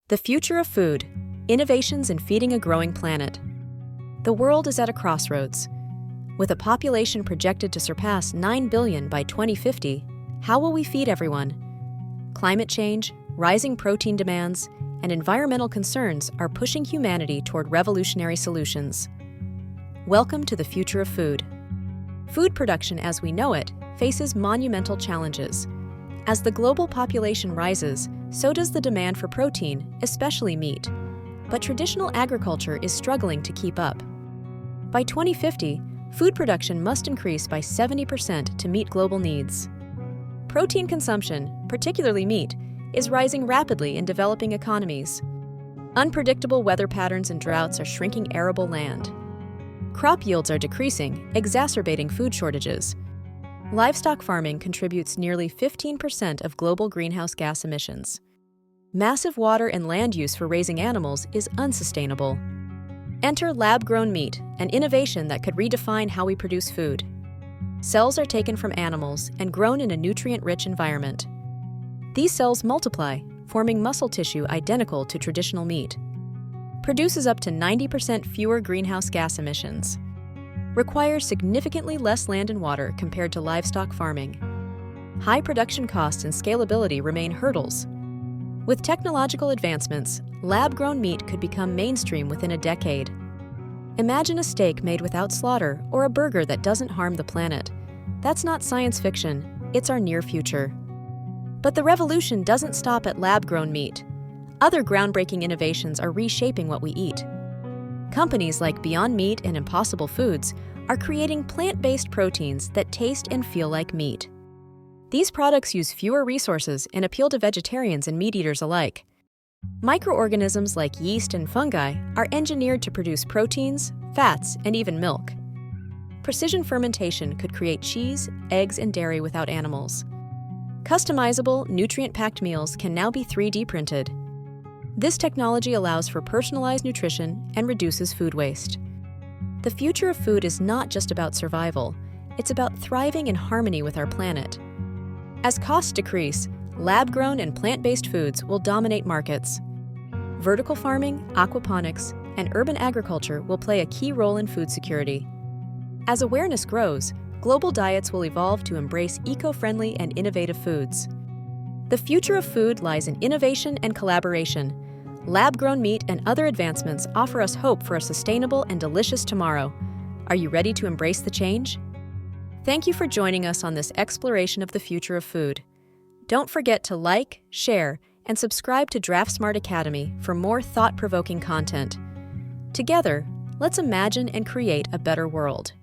The future of food, innovations in feeding a growing planet. The world is at a crossroads. With a population projected to surpass 9 billion by 2050, how will we feed everyone? Climate change, rising protein demands, and environmental concerns are pushing humanity toward revolutionary solutions. Welcome to the future of food. Food production as we know it faces monumental challenges. As the global population rises, so does the demand for protein, especially meat. But traditional agriculture is struggling to keep up. By 2050, food production must increase by 70% to meet global needs. Protein consumption, particularly meat, is rising rapidly in developing economies. Unpredictable weather patterns and droughts are shrinking arable land. Crop yields are decreasing, exacerbating food shortages. Livestock farming contributes nearly 15% of global greenhouse gas emissions. Massive water and land use for raising animals is unsustainable. Enter lab-grown meat, an innovation that could redefine how we produce food. Cells are taken from animals and grown in a nutrient-rich environment. These cells multiply, forming muscle tissue identical to traditional meat. Produces up to 90% fewer greenhouse gas emissions. Requires significantly less land and water compared to livestock farming. High production costs and scalability remain hurdles. With technological advancements, lab-grown meat could become mainstream within a decade. Imagine a steak made without slaughter or a burger that doesn't harm the planet. That's not science fiction, it's our near future. But the revolution doesn't stop at lab-grown meat. Other groundbreaking innovations are reshaping what we eat. Companies like Beyond Meat and Impossible Foods are creating plant-based proteins that taste and feel like meat. These products use fewer resources and appeal to vegetarians and meat-eaters alike. Microorganisms like yeast and fungi are engineered to produce proteins, fats, and even milk. Precision fermentation could create cheese, eggs, and dairy without animals. Customizable, nutrient-packed meals can now be 3D printed. This technology allows for personalized nutrition and reduces food waste. The future of food is not just about survival, it's about thriving in harmony with our planet. As costs decrease, lab-grown and plant-based foods will dominate markets. Vertical farming, aquaponics, and urban agriculture will play a key role in food security. As awareness grows, global diets will evolve to embrace eco-friendly and innovative foods. The future of food lies in innovation and collaboration. Lab-grown meat and other advancements offer us hope for a sustainable and delicious tomorrow. Are you ready to embrace the change? Thank you for joining us on this exploration of the future of food. Don't forget to like, share, and subscribe to DraftSmart Academy for more thought-provoking content. Together, let's imagine and create a better world.